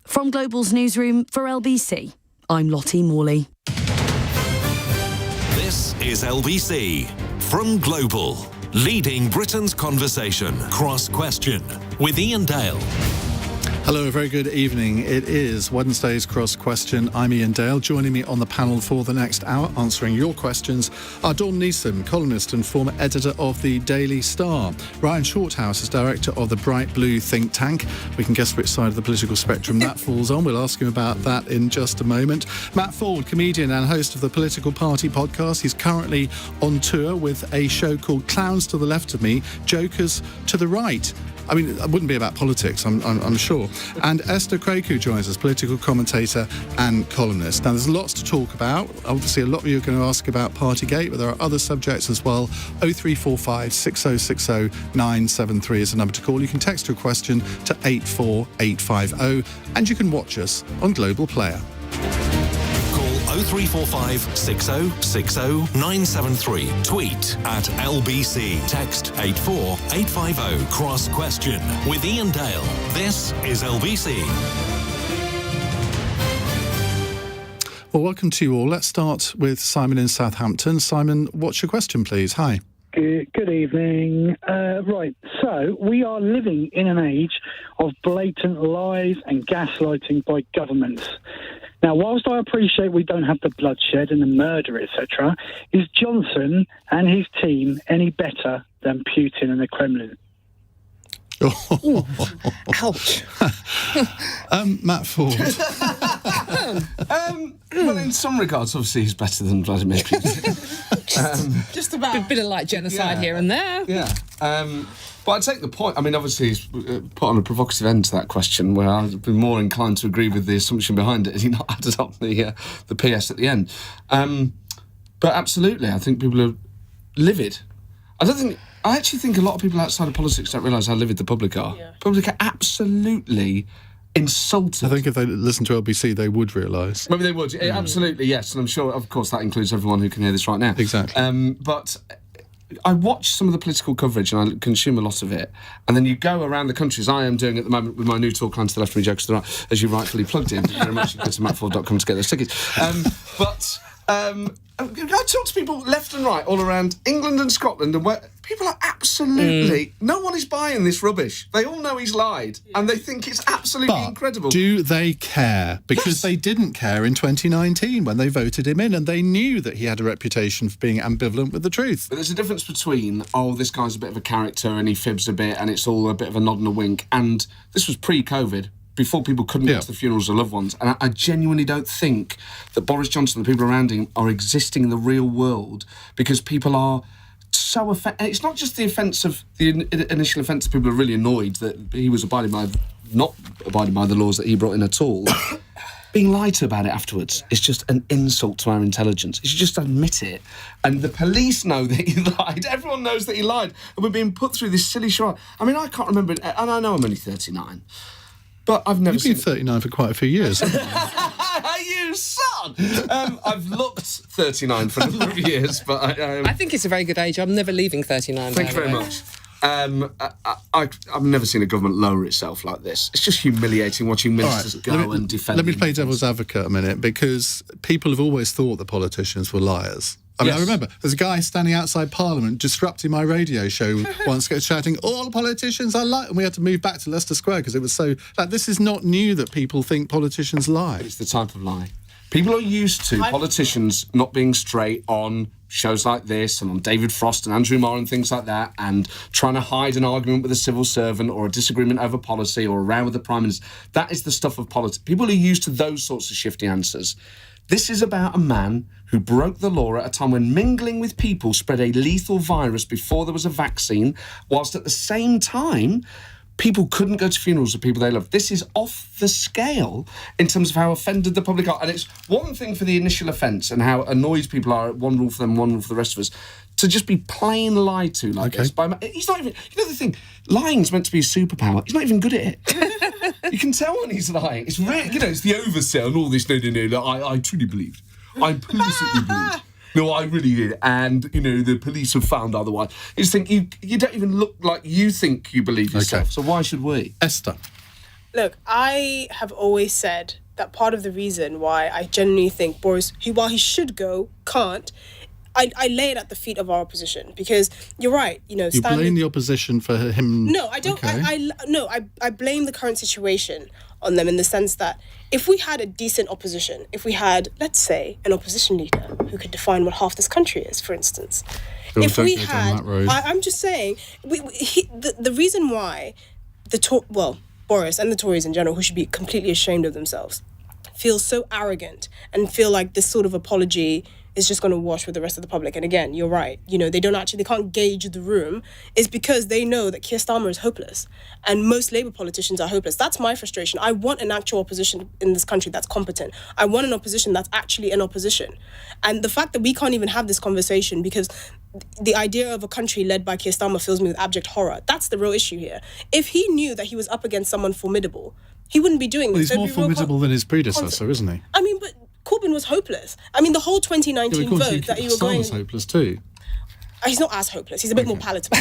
From Global's newsroom for LBC, I'm Lottie Morley. This is LBC from Global, leading Britain's conversation. Cross Question with Iain Dale. Hello, a very good evening. It is Wednesday's Cross Question. I'm Iain Dale. Joining me on the panel for the next hour, answering your questions, are Dawn Neesom, columnist and former editor of the Daily Star. Ryan Shorthouse is director of the Bright Blue think tank. We can guess which side of the political spectrum that falls on. We'll ask him about that in just a moment. Matt Forde, comedian and host of the Political Party podcast. He's currently on tour with a show called Clowns to the Left of Me, Jokers to the Right. I mean, it wouldn't be about politics, I'm sure. And Esther Krakue joins us, political commentator and columnist. Now, there's lots to talk about. Obviously, a lot of you are going to ask about Partygate, but there are other subjects as well. 0345 6060 973 is the number to call. You can text your question to 84850, and you can watch us on Global Player. 0345 6060 973. Tweet at LBC. Text 84850. Cross Question with Iain Dale. This is LBC. Well, welcome to you all. Let's start with Simon in Southampton. Simon, what's your question, please? Hi. Good evening. Right, so we are living in an age of blatant lies and gaslighting by governments. Now, whilst I appreciate we don't have the bloodshed and the murder, etc., is Johnson and his team any better than Putin and the Kremlin? Ouch. Matt Forde. Well, in some regards, obviously, he's better than Vladimir Putin. Just about a bit of light genocide here and there. Yeah. But I take the point. I mean, obviously, he's put on a provocative end to that question, where I'd be more inclined to agree with the assumption behind it, as he not added up the PS at the end. But absolutely, I think people are livid. I actually think a lot of people outside of politics don't realise how livid the public are. Yeah. Public are absolutely insulted. I think if they listen to LBC, they would realise. Maybe they would. Absolutely, yes. And I'm sure, of course, that includes everyone who can hear this right now. Exactly. But I watch some of the political coverage and I consume a lot of it. And then you go around the country, as I am doing at the moment with my new talk, Clowns to the Left of Me, Jokers to the Right, as you rightfully plugged in. Thank you very much. You go to mattford.com to get those tickets. I talk to people left and right all around England and Scotland, and where people are absolutely... No one is buying this rubbish. They all know he's lied, and they think it's absolutely incredible. Do they care? Because they didn't care in 2019 when they voted him in, and they knew that he had a reputation for being ambivalent with the truth. But there's a difference between, this guy's a bit of a character and he fibs a bit and it's all a bit of a nod and a wink, and this was pre-COVID, before people couldn't get to the funerals of loved ones. And I genuinely don't think that Boris Johnson and the people around him are existing in the real world, because people are so offended. It's not just the offence of the initial offence. People are really annoyed that he was not abiding by the laws that he brought in at all. Being lied to about it afterwards is just an insult to our intelligence. You should just admit it. And the police know that he lied. Everyone knows that he lied. And we're being put through this silly charade. I mean, I can't remember, and I know I'm only 39. But I've never seen... You've been 39 for quite a few years. You son! I've looked 39 for a number of years, but I think it's a very good age. I'm never leaving 39. Thank you very much. I've never seen a government lower itself like this. It's just humiliating watching ministers go and defend... Let me play devil's advocate a minute, because people have always thought that politicians were liars. I mean, I remember there's a guy standing outside Parliament disrupting my radio show once, shouting, all politicians are liars, and we had to move back to Leicester Square because it was so... this is not new that people think politicians lie. It's the type of lie. People are used to politicians not being straight on shows like this and on David Frost and Andrew Marr and things like that, and trying to hide an argument with a civil servant or a disagreement over policy or a row with the Prime Minister. That is the stuff of politics. People are used to those sorts of shifty answers. This is about a man who broke the law at a time when mingling with people spread a lethal virus before there was a vaccine, whilst at the same time people couldn't go to funerals of people they loved. This is off the scale in terms of how offended the public are. And it's one thing for the initial offence and how annoyed people are at one rule for them, one rule for the rest of us, to just be plain lied to like this. He's not even... You know the thing, lying's meant to be a superpower. He's not even good at it. You can tell when he's lying. It's really, it's the oversell and all this, no, I truly believed. I implicitly believed. No, I really did. And, the police have found otherwise. You just think, you don't even look like you think you believe yourself. Okay. So why should we? Esther. Look, I have always said that part of the reason why I genuinely think Boris, while he should go, can't, I lay it at the feet of our opposition, because you're right, You blame the opposition for him. No, I don't. Okay. I blame the current situation on them, in the sense that if we had a decent opposition, if we had, let's say, an opposition leader who could define what half this country is, for instance, if we had, I'm just saying, the reason why Boris and the Tories in general, who should be completely ashamed of themselves, feel so arrogant and feel like this sort of apology is just going to wash with the rest of the public. And again, you're right. They can't gauge the room, is because they know that Keir Starmer is hopeless. And most Labour politicians are hopeless. That's my frustration. I want an actual opposition in this country that's competent. I want an opposition that's actually an opposition. And the fact that we can't even have this conversation because the idea of a country led by Keir Starmer fills me with abject horror. That's the real issue here. If he knew that he was up against someone formidable, he wouldn't be doing this. He's more formidable than his predecessor, isn't he? I mean, but Corbyn was hopeless. I mean, the whole 2019 vote that you were going... Starmer's hopeless too. He's not as hopeless. He's a bit more palatable.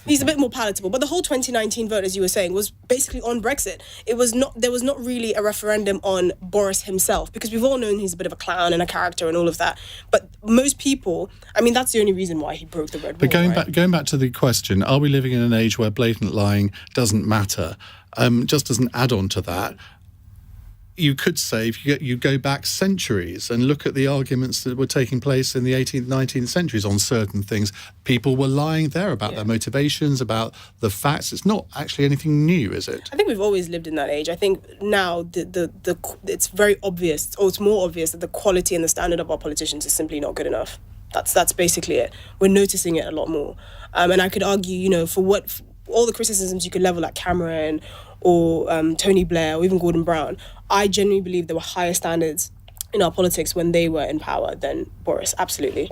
He's a bit more palatable. But the whole 2019 vote, as you were saying, was basically on Brexit. There was not really a referendum on Boris himself, because we've all known he's a bit of a clown and a character and all of that. But most people, I mean, that's the only reason why he broke the red wall. But going back to the question, are we living in an age where blatant lying doesn't matter? Just as an add-on to that, you could say, if you go back centuries and look at the arguments that were taking place in the 18th, 19th centuries on certain things, people were lying there about their motivations, about the facts. It's not actually anything new, is it? I think we've always lived in that age. I think now it's very obvious, or it's more obvious, that the quality and the standard of our politicians is simply not good enough. That's basically it. We're noticing it a lot more. And I could argue, for all the criticisms you could level at Cameron or Tony Blair or even Gordon Brown, I genuinely believe there were higher standards in our politics when they were in power than Boris. Absolutely.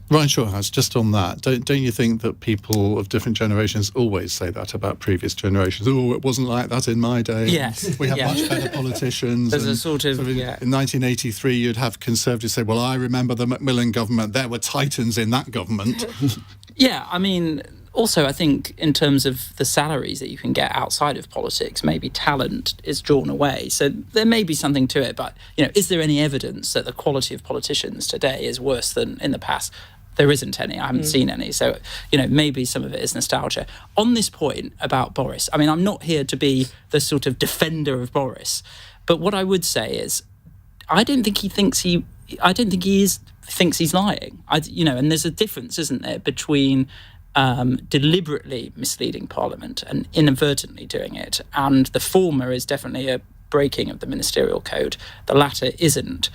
Ryan Shorthouse, just on that, don't you think that people of different generations always say that about previous generations? Oh, it wasn't like that in my day. Yes. We have much better politicians. There's a sort of... in 1983, you'd have Conservatives say, well, I remember the Macmillan government. There were titans in that government. Yeah, I mean... Also, I think in terms of the salaries that you can get outside of politics, maybe talent is drawn away. So there may be something to it. But, is there any evidence that the quality of politicians today is worse than in the past? There isn't any. I haven't seen any. So, maybe some of it is nostalgia. On this point about Boris, I mean, I'm not here to be the sort of defender of Boris. But what I would say is, I don't think he thinks he's lying. And there's a difference, isn't there, between... deliberately misleading Parliament and inadvertently doing it. And the former is definitely a breaking of the ministerial code. The latter isn't.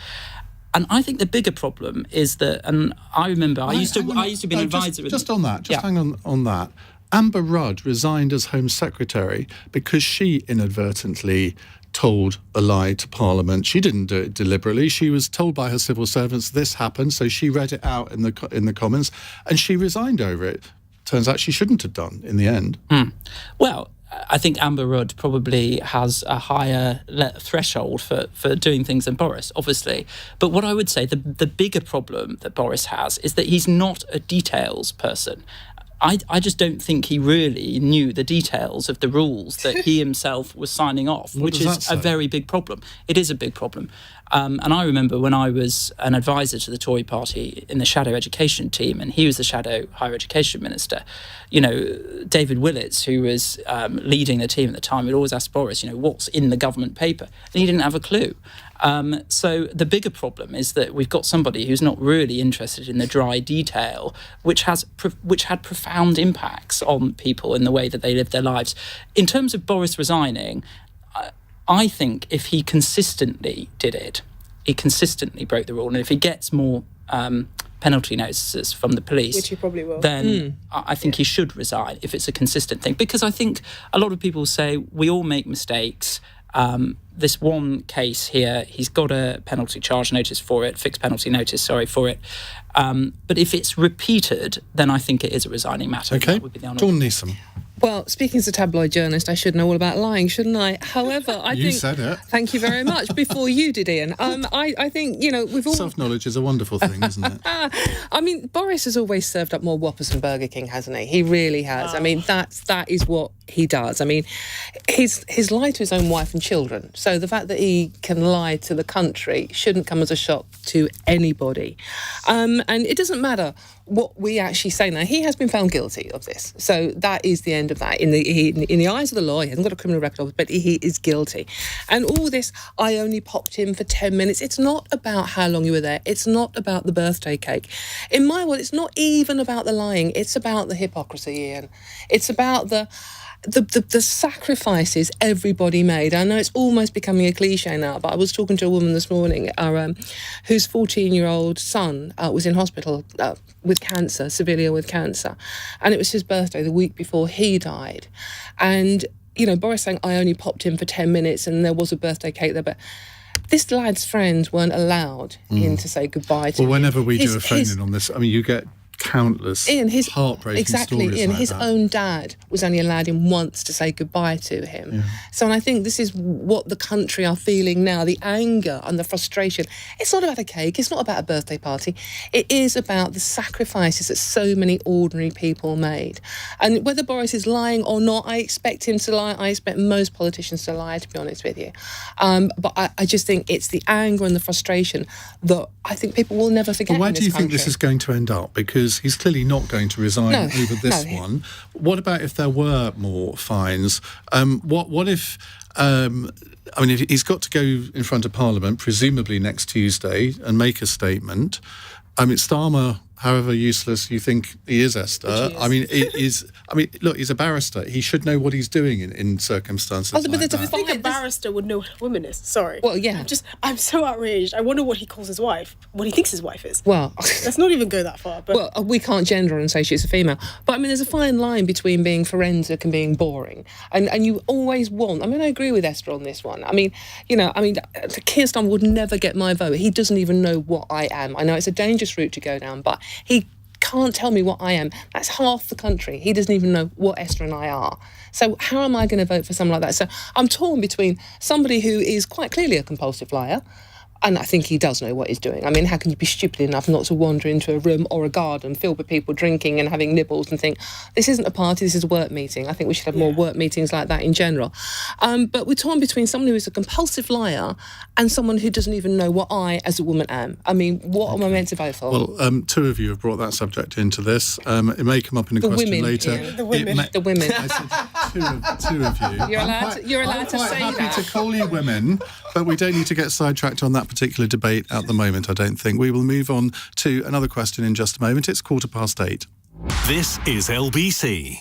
And I think the bigger problem is that, and I remember I used to be an advisor. Just on that, hang on that. Amber Rudd resigned as Home Secretary because she inadvertently told a lie to Parliament. She didn't do it deliberately. She was told by her civil servants this happened, so she read it out in the Commons, and she resigned over it. Turns out she shouldn't have done in the end. Well, I think Amber Rudd probably has a higher threshold for doing things than Boris, obviously. But what I would say, the bigger problem that Boris has is that he's not a details person. I just don't think he really knew the details of the rules that he himself was signing off, which is a very big problem. It is a big problem. And I remember when I was an advisor to the Tory party in the shadow education team, and he was the shadow higher education minister, David Willits, who was leading the team at the time, would always ask Boris, what's in the government paper? And he didn't have a clue. So the bigger problem is that we've got somebody who's not really interested in the dry detail, which had profound impacts on people in the way that they live their lives. In terms of Boris resigning, I think if he consistently did it, he consistently broke the rule, and if he gets more penalty notices from the police, which he probably will, then I think he should resign if it's a consistent thing. Because I think a lot of people say we all make mistakes. This one case here, he's got a penalty charge notice for it, fixed penalty notice, for it. But if it's repeated, then I think it is a resigning matter. Okay, that would be the Dawn Neesom. Well, speaking as a tabloid journalist, I should know all about lying, shouldn't I? However, I think... You said it. Thank you very much. Before you did, Iain. I think, we've all... Self-knowledge is a wonderful thing, isn't it? I mean, Boris has always served up more Whoppers than Burger King, hasn't he? He really has. I mean, that is what he does. I mean, he's lied to his own wife and children. So the fact that he can lie to the country shouldn't come as a shock to anybody. And it doesn't matter what we actually say now. He has been found guilty of this. So that is the end of that. In the eyes of the law, he hasn't got a criminal record, but he is guilty. And all this, I only popped in for 10 minutes. It's not about how long you were there. It's not about the birthday cake. In my world, it's not even about the lying. It's about the hypocrisy, Ian. It's about the sacrifices everybody made. I know it's almost becoming a cliche now, but I was talking to a woman this morning whose 14-year-old son was in hospital with cancer, severely ill with cancer. And it was his birthday the week before he died. And, Boris saying, I only popped in for 10 minutes and there was a birthday cake there, but this lad's friends weren't allowed in to say goodbye to him. Well, whenever we do a phone-in on this, I mean, you get countless heartbreaking stories Ian, like his that. own dad was only allowed in once to say goodbye to him. Yeah. So, and I think this is what the country are feeling now, the anger and the frustration. It's not about a cake, it's not about a birthday party. It is about the sacrifices that so many ordinary people made. And whether Boris is lying or not, I expect him to lie. I expect most politicians to lie, to be honest with you. But I just think it's the anger and the frustration that I think people will never forget. But where do you think this is going to end up? Because he's clearly not going to resign over this one. What about if there were more fines? What if... if he's got to go in front of Parliament, presumably next Tuesday, and make a statement. Starmer, however useless you think he is, Esther, look, he's a barrister. He should know what he's doing in circumstances like that. I think a barrister would know what a woman is. Sorry. Well, yeah. I'm so outraged. I wonder what he calls his wife, what he thinks his wife is. Well... Let's not even go that far. But well, we can't gender her and say she's a female. But, there's a fine line between being forensic and being boring. And you always want... I agree with Esther on this one. Keir Starmer would never get my vote. He doesn't even know what I am. I know it's a dangerous route to go down, but he can't tell me what I am. That's half the country. He doesn't even know what Esther and I are. So how am I going to vote for someone like that? So I'm torn between somebody who is quite clearly a compulsive liar, and I think he does know what he's doing. How can you be stupid enough not to wander into a room or a garden filled with people drinking and having nibbles and think, this isn't a party, this is a work meeting. I think we should have more work meetings like that in general. But we're torn between someone who is a compulsive liar and someone who doesn't even know what I, as a woman, am. What am I meant to vote for? Well, two of you have brought that subject into this. It may come up in a question later. Yeah. The women. I said two of you. You're allowed to say that. I'm quite happy to call you women, but we don't need to get sidetracked on that particular debate at the moment, I don't think. We will move on to another question in just a moment. It's 8:15. This is LBC.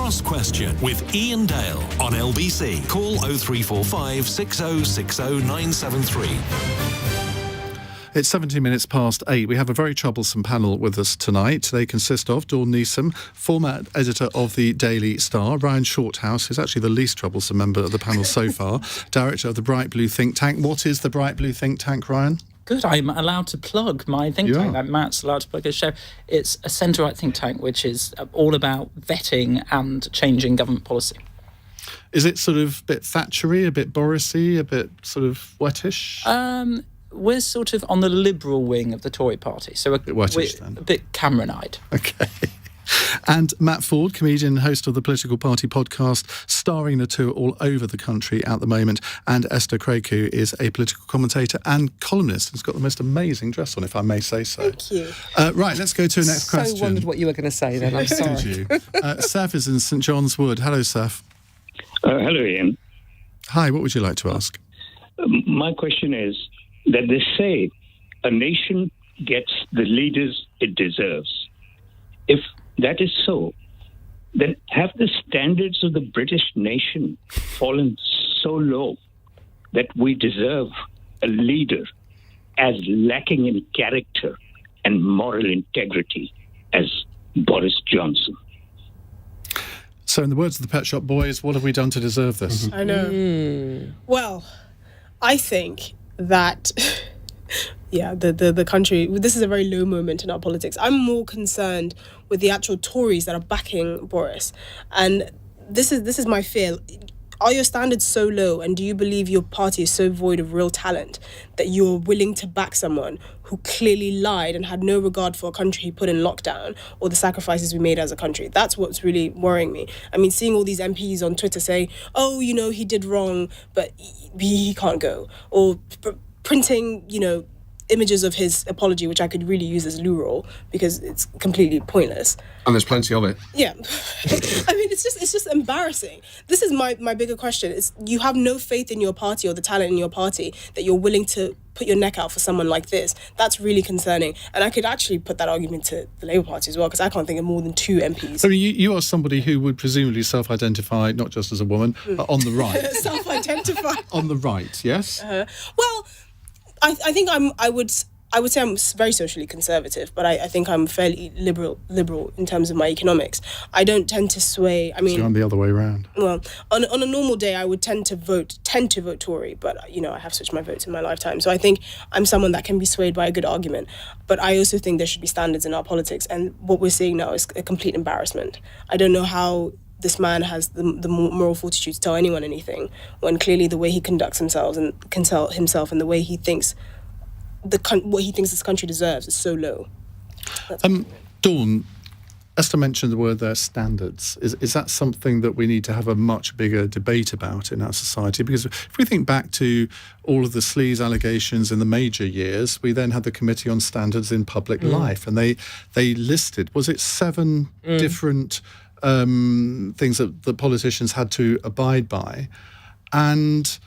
Cross Question with Iain Dale on LBC. Call 0345 6060 973. It's 17 minutes past 8. We have a very troublesome panel with us tonight. They consist of Dawn Neesom, former editor of the Daily Star, Ryan Shorthouse, who's actually the least troublesome member of the panel so far, director of the Bright Blue think tank. What is the Bright Blue think tank, Ryan? Good, I'm allowed to plug my think tank. Like Matt's allowed to plug his show. It's a centre-right think tank, which is all about vetting and changing government policy. Is it sort of a bit Thatchery, a bit Borisy, a bit sort of wettish? We're sort of on the liberal wing of the Tory party, so we're a bit Cameronite. Okay. And Matt Forde, comedian, host of the Political Party podcast, starring the two all over the country at the moment. And Esther Krakue is a political commentator and columnist. Has got the most amazing dress on, if I may say so. Thank you. Right, let's go to the next question. I wondered what you were going to say then, I'm sorry. Did you? Seth is in St John's Wood. Hello, Seth. Hello, Ian. Hi, what would you like to ask? My question is that they say a nation gets the leaders it deserves. If that is so, then have the standards of the British nation fallen so low that we deserve a leader as lacking in character and moral integrity as Boris Johnson? So in the words of the Pet Shop Boys, what have we done to deserve this? I know. Well, I think that, the country, this is a very low moment in our politics. I'm more concerned with the actual Tories that are backing Boris. And this is my fear. Are your standards so low, and do you believe your party is so void of real talent that you're willing to back someone who clearly lied and had no regard for a country he put in lockdown or the sacrifices we made as a country? That's what's really worrying me. I mean, seeing all these MPs on Twitter say, oh, he did wrong, but he can't go. Or printing, images of his apology, which I could really use as loo roll because it's completely pointless. And there's plenty of it. Yeah. I mean, it's just embarrassing. This is my bigger question. It's you have no faith in your party or the talent in your party that you're willing to put your neck out for someone like this. That's really concerning. And I could actually put that argument to the Labour Party as well, because I can't think of more than 2 MPs. I mean, you are somebody who would presumably self-identify not just as a woman, but on the right. Self-identify. On the right, yes? Well, I think I would say I'm very socially conservative, but I think I'm fairly liberal in terms of my economics. I don't tend to sway. I mean, so I'm the other way around. Well, on a normal day, I would tend to vote Tory, but I have switched my votes in my lifetime. So I think I'm someone that can be swayed by a good argument. But I also think there should be standards in our politics, and what we're seeing now is a complete embarrassment. I don't know how this man has the moral fortitude to tell anyone anything when clearly the way he conducts himself and the way he thinks what he thinks this country deserves is so low. Dawn, Esther mentioned the word there, standards. Is that something that we need to have a much bigger debate about in our society? Because if we think back to all of the sleaze allegations in the major years, we then had the Committee on Standards in Public Life, and they listed, was it 7 different things that the politicians had to abide by, and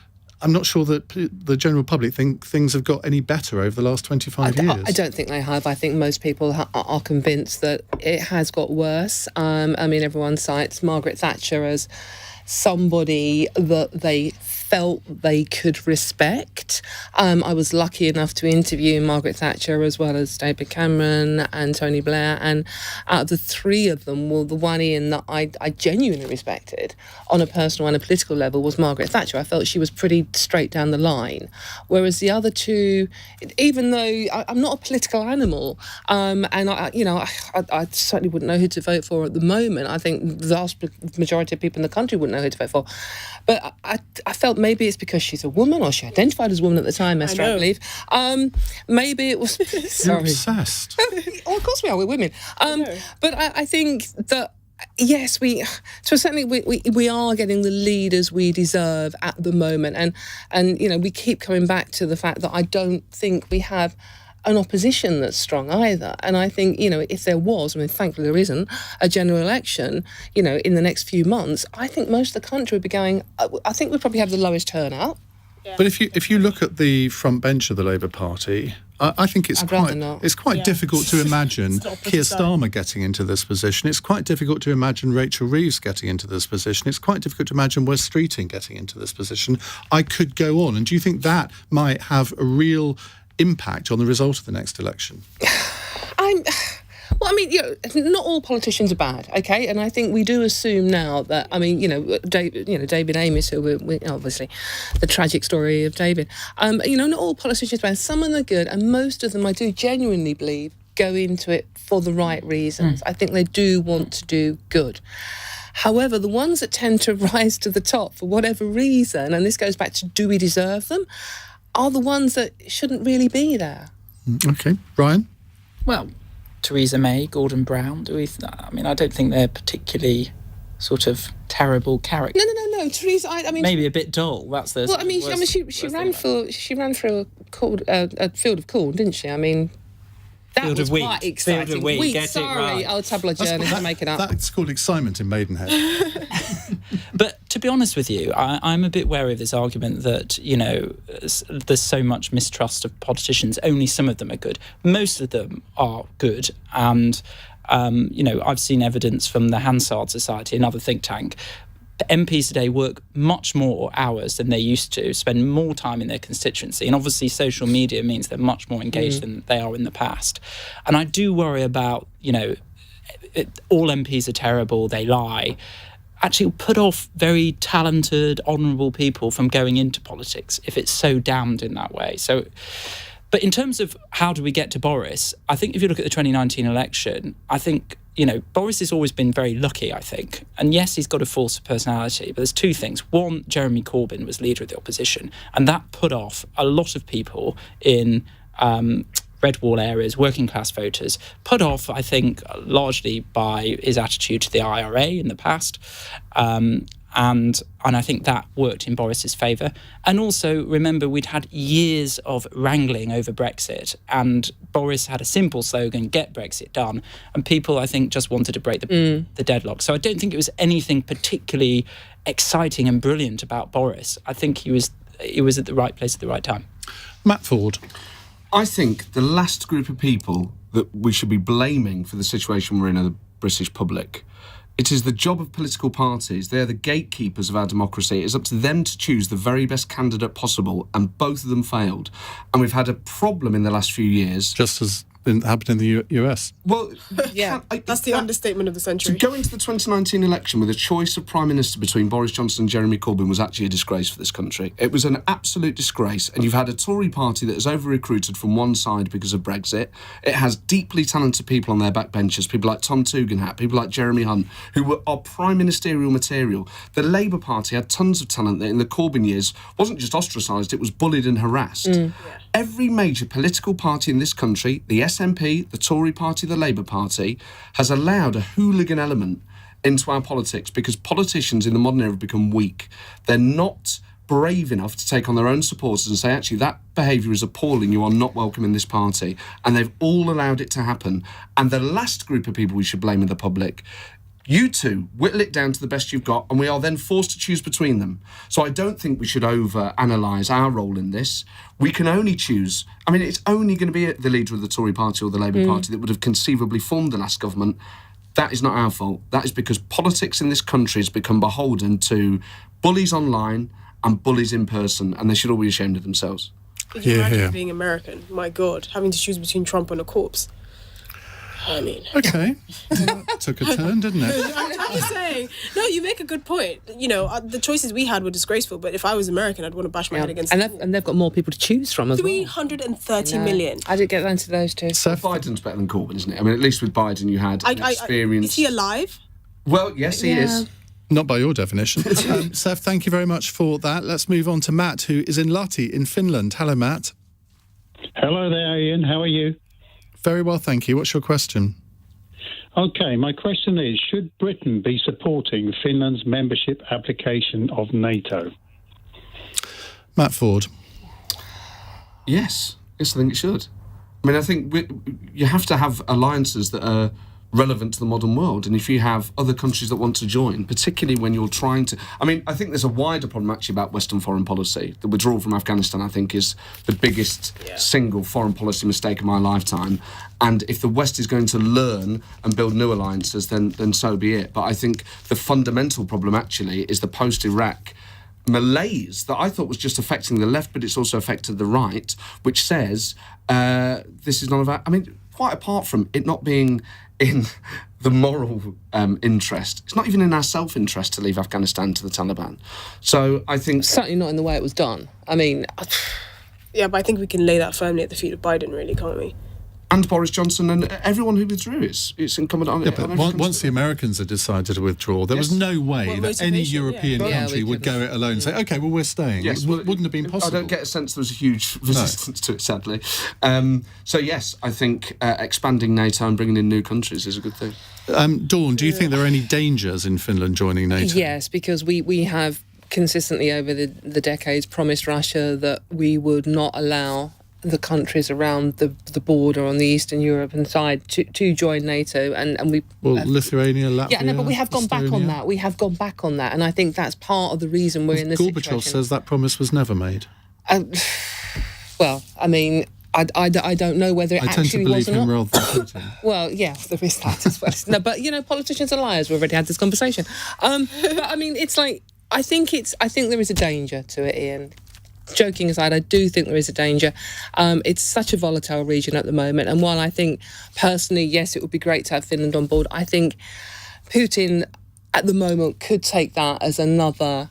I'm not sure that the general public think things have got any better over the last 25 years. I don't think they have. I think most people are convinced that it has got worse. I mean, everyone cites Margaret Thatcher as somebody that they felt they could respect. I was lucky enough to interview Margaret Thatcher as well as David Cameron and Tony Blair, and out of the 3 of them, well, the one Ian that I genuinely respected on a personal and a political level was Margaret Thatcher. I felt she was pretty straight down the line, whereas the other 2, even though I'm not a political animal, and I certainly wouldn't know who to vote for at the moment. I think the vast majority of people in the country wouldn't know who to vote for, but I felt maybe it's because she's a woman, or she identified as a woman at the time, Esther, I believe. Maybe it was... You're obsessed. Oh, of course we are, we're women. But I think that, yes, to a certain extent, we are getting the leaders we deserve at the moment. And we keep coming back to the fact that I don't think we have an opposition that's strong either. And I think, if there was, thankfully there isn't, a general election, in the next few months, I think most of the country would be going, I think we'd probably have the lowest turnout. Yeah. But if you look at the front bench of the Labour Party, I think it's I'd rather not. quite difficult to imagine It's the opposite Keir side. Starmer getting into this position. It's quite difficult to imagine Rachel Reeves getting into this position. It's quite difficult to imagine Wes Streeting getting into this position. I could go on. And do you think that might have a real impact on the result of the next election? Well, I mean, not all politicians are bad, okay? And I think we do assume now that, I mean, David Amis, who we obviously, the tragic story of David. Not all politicians are bad. Some of them are good, and most of them, I do genuinely believe, go into it for the right reasons. I think they do want to do good. However, the ones that tend to rise to the top for whatever reason, and this goes back to do we deserve them, are the ones that shouldn't really be there. Okay. Brian? Well, Theresa May, Gordon Brown, I don't think they're particularly sort of terrible characters. No, Theresa, I mean... Maybe a bit dull, that's the... Well, I mean, she ran through a field of corn, didn't she? I mean... That Field was of wheat. quite exciting. Field of wheat, get it sorry, right. tabloid journalist, I make it up. That's called excitement in Maidenhead. But to be honest with you, I'm a bit wary of this argument that, there's so much mistrust of politicians. Only some of them are good. Most of them are good. And, I've seen evidence from the Hansard Society, another think tank. MPs today work much more hours than they used to, spend more time in their constituency. And obviously social media means they're much more engaged than they are in the past. And I do worry about, all MPs are terrible, they lie. Actually put off very talented, honourable people from going into politics if it's so damned in that way. So, but in terms of how do we get to Boris, I think if you look at the 2019 election, I think, Boris has always been very lucky, I think. And yes, he's got a force of personality, but there's two things. One, Jeremy Corbyn was leader of the opposition, and that put off a lot of people in red wall areas, working class voters, put off, I think, largely by his attitude to the IRA in the past. And I think that worked in Boris's favour. And also, remember, we'd had years of wrangling over Brexit, and Boris had a simple slogan, get Brexit done, and people, I think, just wanted to break the deadlock. So I don't think it was anything particularly exciting and brilliant about Boris. I think he was at the right place at the right time. Matt Forde. I think the last group of people that we should be blaming for the situation we're in are the British public. It is the job of political parties. They are the gatekeepers of our democracy. It is up to them to choose the very best candidate possible, and both of them failed. And we've had a problem in the last few years. Just as happened in the US. Well, yeah, that's the understatement of the century. To go into the 2019 election with a choice of Prime Minister between Boris Johnson and Jeremy Corbyn was actually a disgrace for this country. It was an absolute disgrace, and you've had a Tory party that has over-recruited from one side because of Brexit. It has deeply talented people on their backbenchers, people like Tom Tugendhat, people like Jeremy Hunt, who are prime ministerial material. The Labour Party had tons of talent that in the Corbyn years wasn't just ostracised, it was bullied and harassed. Every major political party in this country, the SNP, the Tory party, the Labour Party, has allowed a hooligan element into our politics because politicians in the modern era have become weak. They're not brave enough to take on their own supporters and say, actually, that behaviour is appalling, you are not welcome in this party. And they've all allowed it to happen. And the last group of people we should blame are the public. You two whittle it down to the best you've got, and we are then forced to choose between them. So I don't think we should over-analyse our role in this. We can only choose... I mean, it's only going to be the leader of the Tory party or the Labour Party that would have conceivably formed the last government. That is not our fault. That is because politics in this country has become beholden to bullies online and bullies in person, and they should all be ashamed of themselves. Could you imagine being American? My God, having to choose between Trump and a corpse. I mean... Okay. That took a turn, didn't it? I'm just saying. No, you make a good point. You know, the choices we had were disgraceful, but if I was American, I'd want to bash my head against it. And they've got more people to choose from as 330 million. I did get into those two. Biden's better than Corbyn, isn't it? I mean, at least with Biden you had experience. Is he alive? Well, yes, he is. Not by your definition. Seth, thank you very much for that. Let's move on to Matt, who is in Lahti in Finland. Hello, Matt. Hello there, Ian. How are you? Very well, thank you. What's your question? OK, my question is, should Britain be supporting Finland's membership application of NATO? Matt Forde. Yes, I think it should. I mean, I think you have to have alliances that are relevant to the modern world. And if you have other countries that want to join, particularly when you're trying to... I mean, I think there's a wider problem actually about Western foreign policy. The withdrawal from Afghanistan, I think, is the biggest single foreign policy mistake of my lifetime. And if the West is going to learn and build new alliances, then so be it. But I think the fundamental problem actually is the post-Iraq malaise that I thought was just affecting the left, but it's also affected the right, which says this is not about... I mean, quite apart from it not being in the moral interest, it's not even in our self-interest to leave Afghanistan to the Taliban. So I think... Certainly not in the way it was done. I mean... Yeah, but I think we can lay that firmly at the feet of Biden, really, can't we? And Boris Johnson and everyone who withdrew. It's incumbent on... Yeah, but once the Americans had decided to withdraw, there was no way that any European country would go it alone and say, OK, well, we're staying. Yes, it wouldn't have been possible. I don't get a sense there was a huge resistance to it, sadly. So, yes, I think expanding NATO and bringing in new countries is a good thing. Dawn, do you think there are any dangers in Finland joining NATO? Yes, because we have consistently over the decades promised Russia that we would not allow the countries around the border on the Eastern European side to join NATO, and we... Well, Lithuania, Latvia... Yeah, no, but we have gone back on that. We have gone back on that, and I think that's part of the reason we're in this situation. Gorbachev says that promise was never made. Well, I mean... I don't know whether it actually was or not. I tend to believe him rather than Putin. Well, yeah, there is that as well. No, but, politicians are liars. We've already had this conversation. But, I mean, it's like... I think there is a danger to it, Ian. Joking aside, I do think there is a danger. It's such a volatile region at the moment, and while I think personally, yes, it would be great to have Finland on board, I think Putin at the moment could take that as another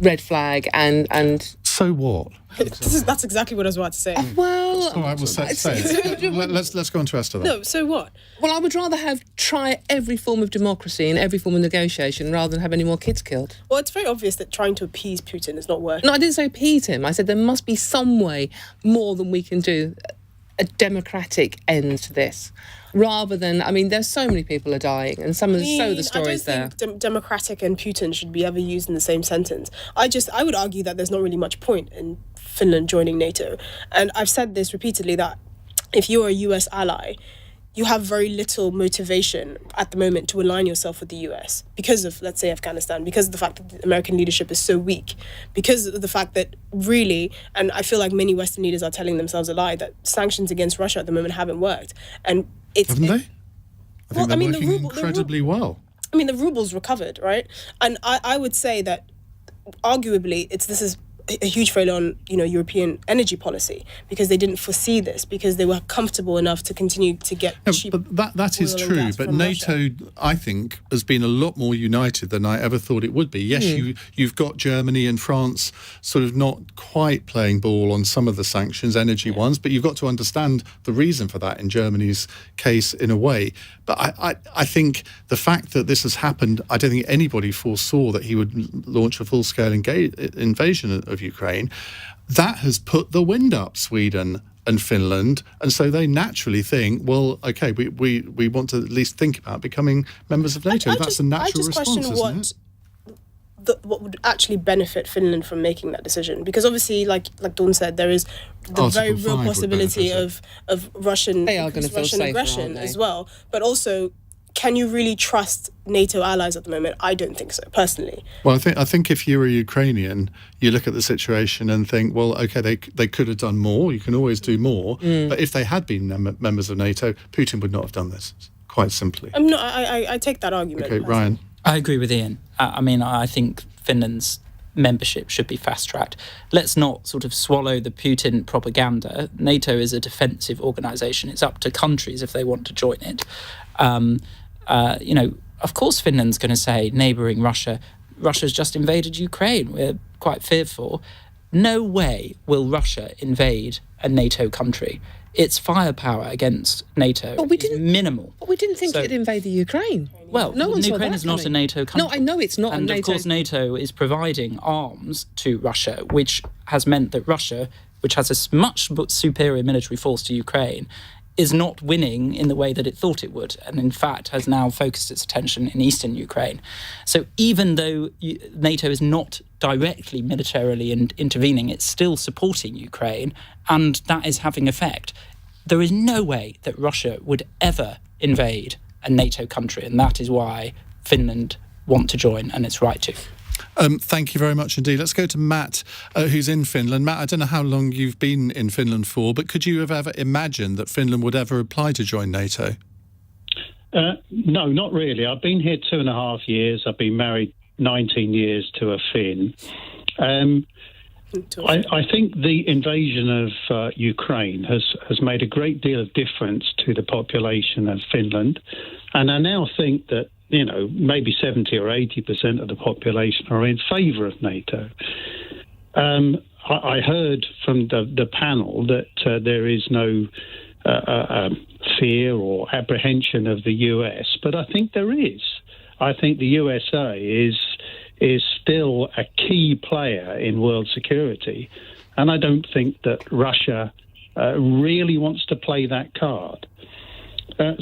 red flag and so what? That's exactly what I was about to say. Well, all right, we'll say it. Let's go on to Esther then. No, so what? Well, I would rather try every form of democracy and every form of negotiation rather than have any more kids killed. Well, it's very obvious that trying to appease Putin is not working. No, I didn't say appease him. I said there must be some way more than we can do, a democratic end to this. Rather than, I mean, there's so many people are dying, and so the stories there. I don't think democratic and Putin should be ever used in the same sentence. I would argue that there's not really much point in Finland joining NATO. And I've said this repeatedly, that if you're a US ally, you have very little motivation at the moment to align yourself with the US because of, let's say, Afghanistan, because of the fact that the American leadership is so weak, because of the fact that really, and I feel like many Western leaders are telling themselves a lie, that sanctions against Russia at the moment haven't worked. And haven't they? I think they're working incredibly well. I mean, the ruble's recovered, right? And I would say that arguably this is a huge failure on European energy policy, because they didn't foresee this, because they were comfortable enough to continue to get cheap. But that is true. But NATO, Russia, I think, has been a lot more united than I ever thought it would be. Yes, you've got Germany and France sort of not quite playing ball on some of the sanctions, energy ones, but you've got to understand the reason for that in Germany's case in a way. But I think the fact that this has happened, I don't think anybody foresaw that he would launch a full-scale invasion of Ukraine. That has put the wind up Sweden and Finland, and so they naturally think, well, okay, we want to at least think about becoming members of NATO. That's a natural response, isn't it? What would actually benefit Finland from making that decision? Because obviously, like Dawn said, there is the very real possibility of Russian aggression as well. But also, can you really trust NATO allies at the moment? I don't think so, personally. Well, I think if you're a Ukrainian, you look at the situation and think, well, okay, they could have done more. You can always do more. But if they had been members of NATO, Putin would not have done this, quite simply. I take that argument. Okay, Ryan. I agree with Ian. I mean, I think Finland's membership should be fast-tracked. Let's not sort of swallow the Putin propaganda. NATO is a defensive organisation. It's up to countries if they want to join it. Of course Finland's going to say, neighbouring Russia's just invaded Ukraine. We're quite fearful. No way will Russia invade a NATO country. Its firepower against NATO is minimal. But we didn't think it'd invade the Ukraine. Well, Ukraine is not a NATO country. No, I know it's not a NATO. And of course NATO is providing arms to Russia, which has meant that Russia, which has a much superior military force to Ukraine, is not winning in the way that it thought it would, and in fact has now focused its attention in eastern Ukraine. So even though NATO is not directly militarily intervening, it's still supporting Ukraine, and that is having effect. There is no way that Russia would ever invade a NATO country, and that is why Finland want to join, and it's right to. Thank you very much indeed. Let's go to Matt, who's in Finland. Matt, I don't know how long you've been in Finland for, but could you have ever imagined that Finland would ever apply to join NATO? No, not really. I've been here 2.5 years. I've been married 19 years to a Finn. I think the invasion of Ukraine has made a great deal of difference to the population of Finland. And I now think that, maybe 70 or 80% of the population are in favour of NATO. I heard from the panel that there is no fear or apprehension of the US, but I think there is. I think the USA is still a key player in world security, and I don't think that Russia really wants to play that card. I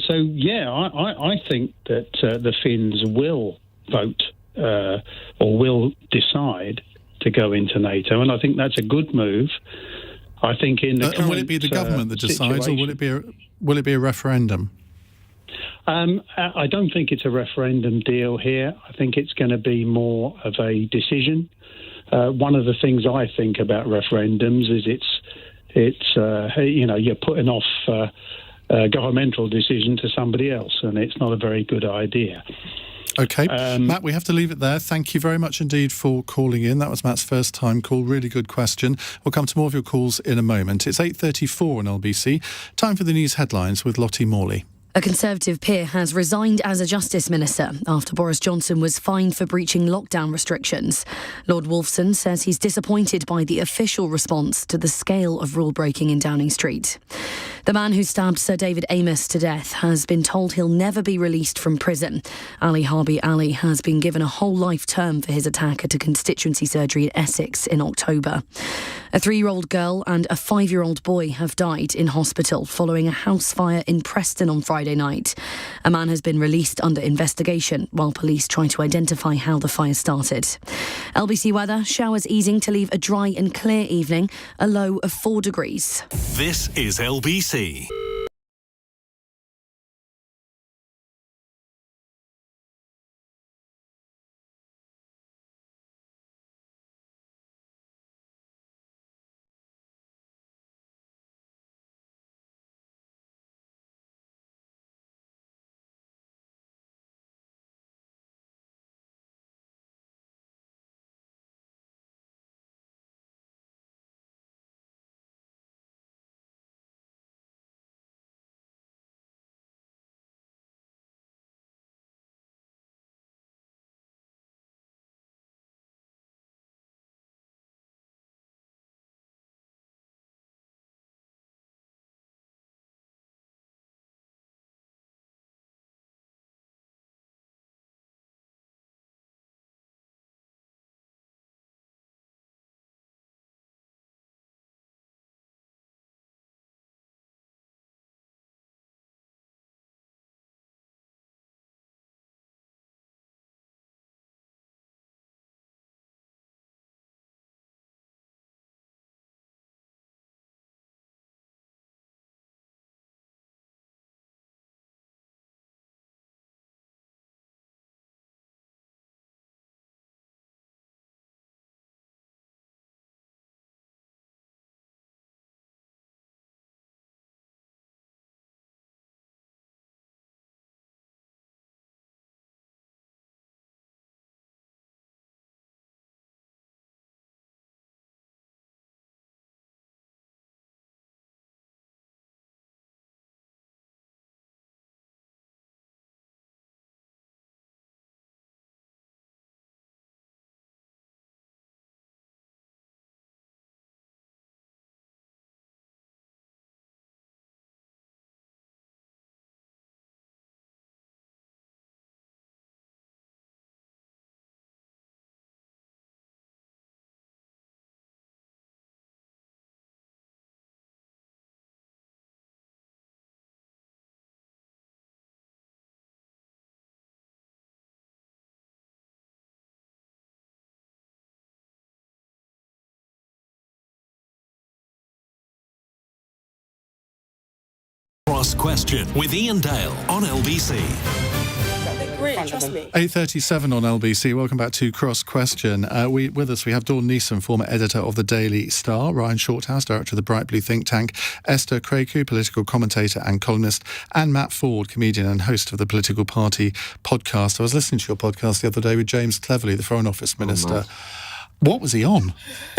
think that the Finns will vote or will decide to go into NATO, and I think that's a good move. I think in the current, will it be the government that decides, or will it be a referendum? I don't think it's a referendum deal here. I think it's going to be more of a decision. One of the things I think about referendums is it's you're putting off a governmental decision to somebody else, and it's not a very good idea. OK. Matt, we have to leave it there. Thank you very much indeed for calling in. That was Matt's first time call. Really good question. We'll come to more of your calls in a moment. It's 8:34 on LBC. Time for the news headlines with Lottie Morley. A Conservative peer has resigned as a Justice Minister after Boris Johnson was fined for breaching lockdown restrictions. Lord Wolfson says he's disappointed by the official response to the scale of rule-breaking in Downing Street. The man who stabbed Sir David Amess to death has been told he'll never be released from prison. Ali Harbi Ali has been given a whole life term for his attack at a constituency surgery in Essex in October. A 3-year-old girl and a 5-year-old boy have died in hospital following a house fire in Preston on Friday night. A man has been released under investigation while police try to identify how the fire started. LBC weather, showers easing to leave a dry and clear evening, a low of 4 degrees. This is LBC. Cross Question with Iain Dale on LBC. They're great, trust me. 8:37 on LBC. Welcome back to Cross Question. With us, we have Dawn Neesom, former editor of the Daily Star, Ryan Shorthouse, director of the Bright Blue think tank, Esther Krakue, political commentator and columnist, and Matt Forde, comedian and host of the Political Party podcast. I was listening to your podcast the other day with James Cleverly, the Foreign Office Minister. What was he on?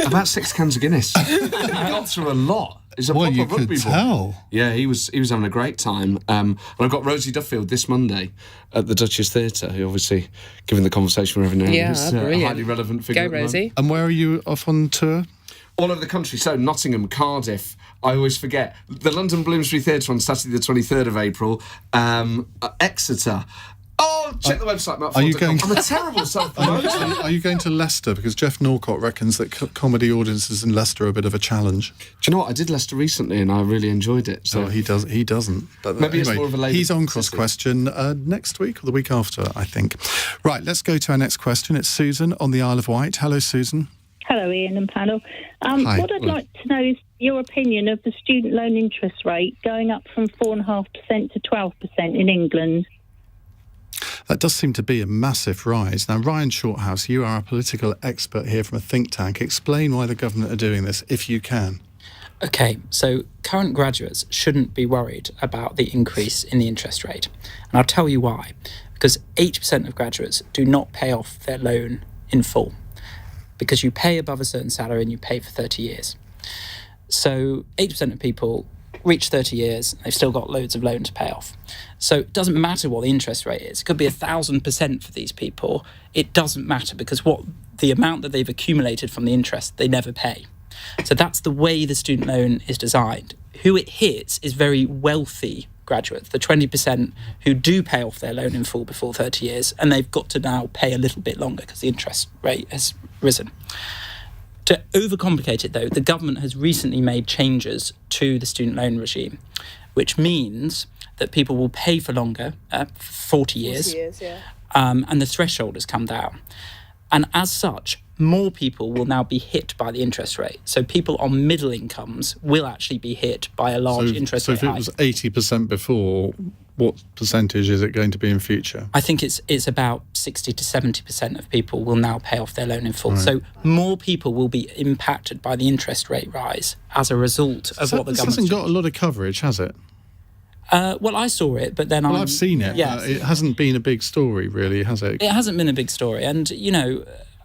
About 6 cans of Guinness. He got through a lot. He's a proper you rugby could ball. tell. Yeah, he was having a great time. And I've got Rosie Duffield this Monday at the Duchess Theatre, who obviously, given the conversation we're having now, is a highly relevant figure. Go, Rosie. And where are you off on tour? All over the country. So Nottingham, Cardiff. I always forget. The London Bloomsbury Theatre on Saturday the 23rd of April. Exeter. Oh, check the website, Matt. Are you going? I'm a terrible self-promoter. Are you going to Leicester? Because Jeff Norcott reckons that comedy audiences in Leicester are a bit of a challenge. Do you know what? I did Leicester recently, and I really enjoyed it. So he doesn't. But maybe it's more of a labour. He's on Cross Question next week or the week after, I think. Right, let's go to our next question. It's Susan on the Isle of Wight. Hello, Susan. Hello, Iain and panel. Hi. What I'd like to know is your opinion of the student loan interest rate going up from 4.5% to 12% in England. That does seem to be a massive rise. Now, Ryan Shorthouse, you are a political expert here from a think tank. Explain why the government are doing this, if you can. Okay, so current graduates shouldn't be worried about the increase in the interest rate. And I'll tell you why. Because 80% of graduates do not pay off their loan in full. Because you pay above a certain salary and you pay for 30 years. So 80% of people reach 30 years, they've still got loads of loan to pay off. So it doesn't matter what the interest rate is. It could be 1,000% for these people. It doesn't matter because the amount that they've accumulated from the interest, they never pay. So that's the way the student loan is designed. Who it hits is very wealthy graduates, the 20% who do pay off their loan in full before 30 years, and they've got to now pay a little bit longer because the interest rate has risen. To overcomplicate it, though, the government has recently made changes to the student loan regime, which means that people will pay for longer, 40 years, 40 years, yeah. And the threshold has come down. And as such, more people will now be hit by the interest rate. So people on middle incomes will actually be hit by a large interest rate. So if it was 80% before, what percentage is it going to be in future? I think it's about 60 to 70% of people will now pay off their loan in full. Right. So more people will be impacted by the interest rate rise as a result of what the government. This hasn't got a lot of coverage, has it? Well, I saw it, but then I've seen it. Yes. It hasn't been a big story, really, has it? It hasn't been a big story. And,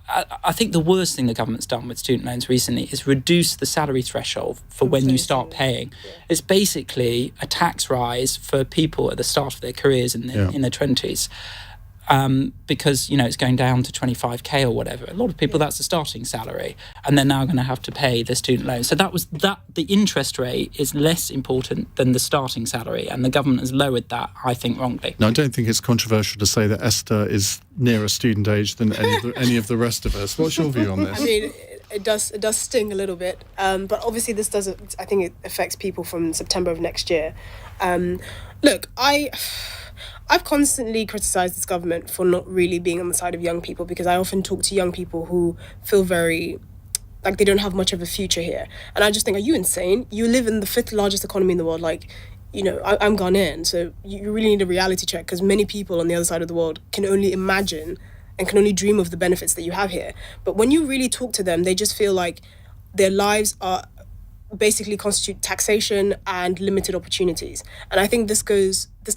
I think the worst thing the government's done with student loans recently is reduce the salary threshold for when you start paying. Yeah. It's basically a tax rise for people at the start of their careers in their 20s. Because, it's going down to 25k or whatever. A lot of people, that's the starting salary. And they're now going to have to pay the student loan. So the interest rate is less important than the starting salary. And the government has lowered that, I think, wrongly. No, I don't think it's controversial to say that Esther is nearer student age than any of the rest of us. What's your view on this? I mean, it does sting a little bit. But obviously this doesn't, I think it affects people from September of next year. Look, I've constantly criticised this government for not really being on the side of young people because I often talk to young people who feel very like they don't have much of a future here. And I just think, are you insane? You live in the 5th largest economy in the world. Like, I'm Ghanaian, so you really need a reality check because many people on the other side of the world can only imagine and can only dream of the benefits that you have here. But when you really talk to them, they just feel like their lives are basically constitute taxation and limited opportunities. And I think this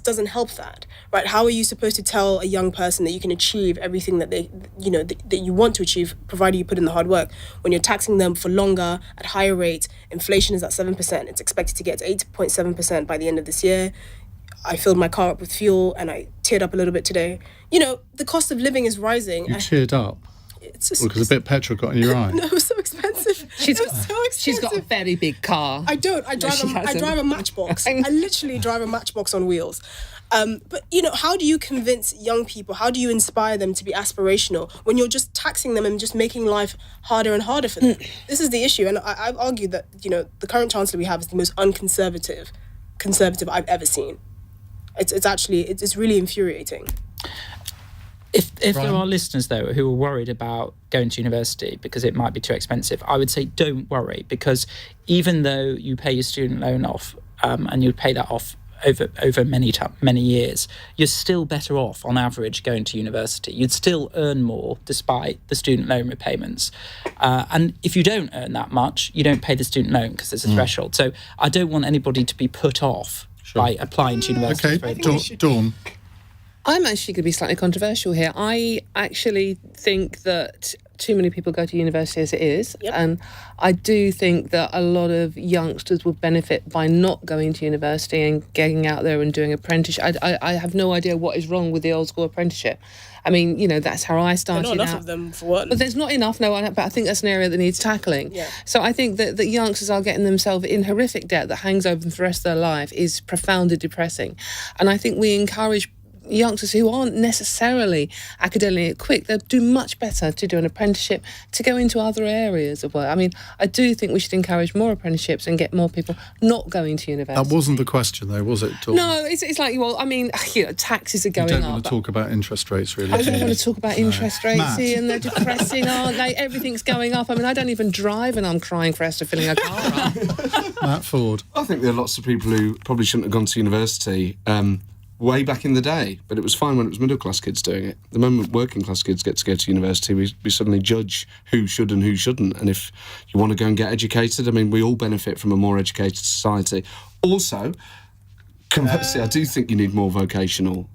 doesn't help that, right? How are you supposed to tell a young person that you can achieve everything that that you want to achieve, provided you put in the hard work, when you're taxing them for longer at higher rates? Inflation is at 7%. It's expected to get to 8.7% by the end of this year. I filled my car up with fuel and I teared up a little bit today. The cost of living is rising. You teared up? It's just, because a bit of petrol got in your eye. No, it was so expensive. She's got a very big car. I don't. I drive a Matchbox. I literally drive a Matchbox on wheels. But how do you convince young people? How do you inspire them to be aspirational when you're just taxing them and just making life harder and harder for them? This is the issue, and I've argued that the current chancellor we have is the most conservative I've ever seen. It's really infuriating. If there are listeners, though, who are worried about going to university because it might be too expensive, I would say don't worry, because even though you pay your student loan off and you pay that off over many years, you're still better off on average going to university. You'd still earn more despite the student loan repayments. And if you don't earn that much, you don't pay the student loan because there's a threshold. So I don't want anybody to be put off by applying to university. Okay, Dawn. I'm actually going to be slightly controversial here. I actually think that too many people go to university as it is. Yep. And I do think that a lot of youngsters would benefit by not going to university and getting out there and doing apprenticeship. I have no idea what is wrong with the old school apprenticeship. I mean, that's how I started out. Not enough of them, for one. But there's not enough, but I think that's an area that needs tackling. Yeah. So I think that youngsters are getting themselves in horrific debt that hangs over them for the rest of their life is profoundly depressing. And I think we encourage youngsters who aren't necessarily academically equipped, they'll do much better to do an apprenticeship, to go into other areas of work. I mean, I do think we should encourage more apprenticeships and get more people not going to university. That wasn't the question, though, was it, Dawn? No, it's like, well, I mean, taxes are going up. You don't want to talk about interest rates, really. I don't want to talk about interest rates, Ian. They're depressing, aren't they? Everything's going up. I mean, I don't even drive and I'm crying for Esther filling a car up. Matt Forde. I think there are lots of people who probably shouldn't have gone to university way back in the day, but it was fine when it was middle-class kids doing it. The moment working-class kids get to go to university, we suddenly judge who should and who shouldn't. And if you want to go and get educated, I mean, we all benefit from a more educated society. Also, conversely, I do think you need more vocational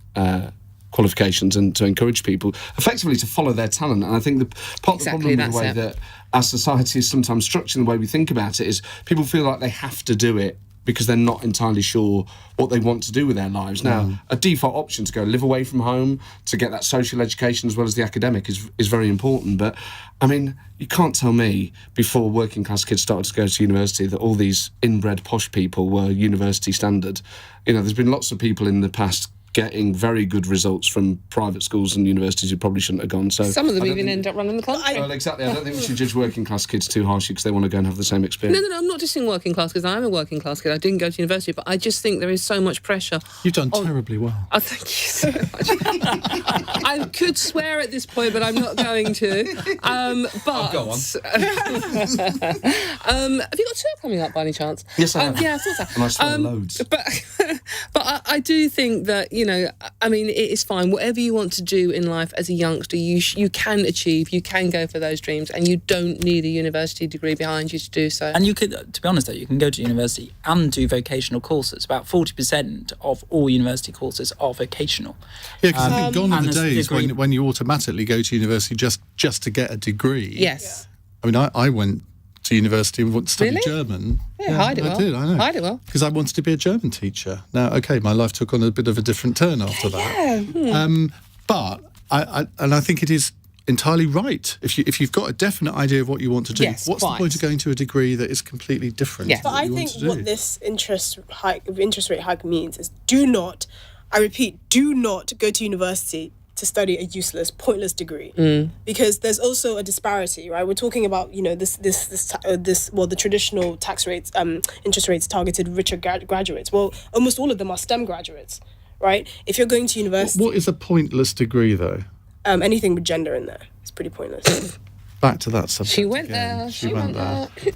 qualifications and to encourage people effectively to follow their talent. And I think part of the problem with the way that our society is sometimes structured and the way we think about it is people feel like they have to do it because they're not entirely sure what they want to do with their lives. Now, a default option to go live away from home, to get that social education as well as the academic is very important. But, I mean, you can't tell me before working class kids started to go to university that all these inbred posh people were university standard. There's been lots of people in the past getting very good results from private schools and universities who probably shouldn't have gone. So some of them even end up running the country. Well, exactly. I don't think we should judge working class kids too harshly because they want to go and have the same experience. No, I'm not just in working class because I'm a working class kid. I didn't go to university, but I just think there is so much pressure. You've done terribly well. Oh, thank you so much. I could swear at this point, but I'm not going to. But go on. Have you got tour coming up by any chance? Yes, I have. Yeah, I thought so. And I swear loads. But I do think that I mean, it is fine. Whatever you want to do in life as a youngster, you can achieve, you can go for those dreams, and you don't need a university degree behind you to do so. And you could, to be honest though, you can go to university and do vocational courses. About 40% of all university courses are vocational. Yeah, because I think gone are the days when you automatically go to university just to get a degree. Yes. I mean, I went to university and studied German. Yeah, I did well. Because I wanted to be a German teacher. Now, okay, my life took on a bit of a different turn after that. But I think it is entirely right. If you've got a definite idea of what you want to do, what's the point of going to a degree that is completely different? But I think what this interest rate hike means is do not go to university to study a useless, pointless degree, because there's also a disparity, right? We're talking about the traditional tax rates, interest rates targeted richer graduates. Well, almost all of them are STEM graduates, right? If you're going to university, what is a pointless degree though? Anything with gender in there is pretty pointless. Back to that subject. She went there.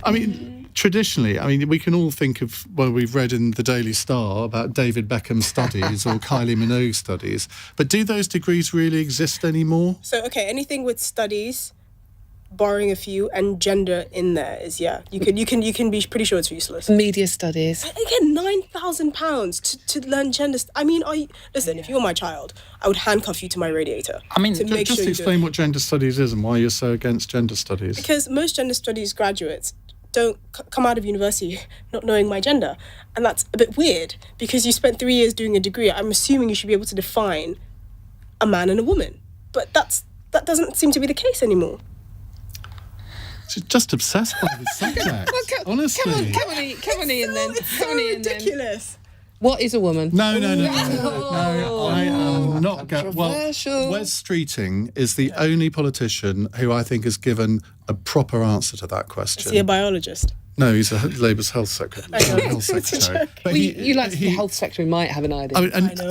I mean, traditionally, we can all think of, we've read in the Daily Star about David Beckham studies or Kylie Minogue studies, but do those degrees really exist anymore? So, okay, anything with studies, barring a few, and gender in there is, you can be pretty sure it's useless. Media studies. I get £9,000 to learn gender. Listen, if you were my child, I would handcuff you to my radiator. I mean, just explain what gender studies is and why you're so against gender studies. Because most gender studies graduates don't come out of university not knowing my gender. And that's a bit weird because you spent 3 years doing a degree. I'm assuming you should be able to define a man and a woman. But that doesn't seem to be the case anymore. She's just obsessed by the subject. Honestly. Come on, Ian, then. It's so ridiculous. What is a woman? No. I am not going. Well, Controversial. Wes Streeting is the only politician who I think has given a proper answer to that question. Is he a biologist? No, he's Labour's health secretary. But you like the health secretary might have an idea.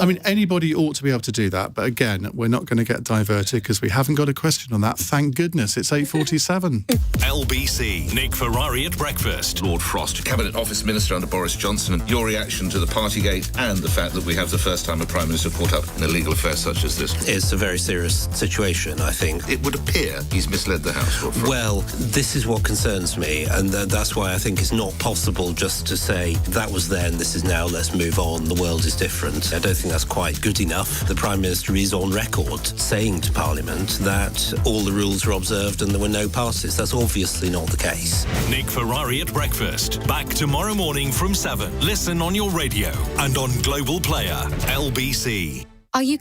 I mean, anybody ought to be able to do that. But again, we're not going to get diverted because we haven't got a question on that. Thank goodness. It's 8:47. LBC. Nick Ferrari at breakfast. Lord Frost, Cabinet Office Minister under Boris Johnson, your reaction to the Partygate and the fact that we have the first time a Prime Minister caught up in a legal affair such as this? It's a very serious situation, I think. It would appear he's misled the House, Lord Frost. Well, this is what concerns me, and that's why I think it's not possible just to say, that was then, this is now, let's move on, the world is different. I don't think that's quite good enough. The Prime Minister is on record saying to Parliament that all the rules were observed and there were no passes. That's obviously not the case. Nick Ferrari at breakfast. Back tomorrow morning from 7. Listen on your radio and on Global Player. LBC. Are you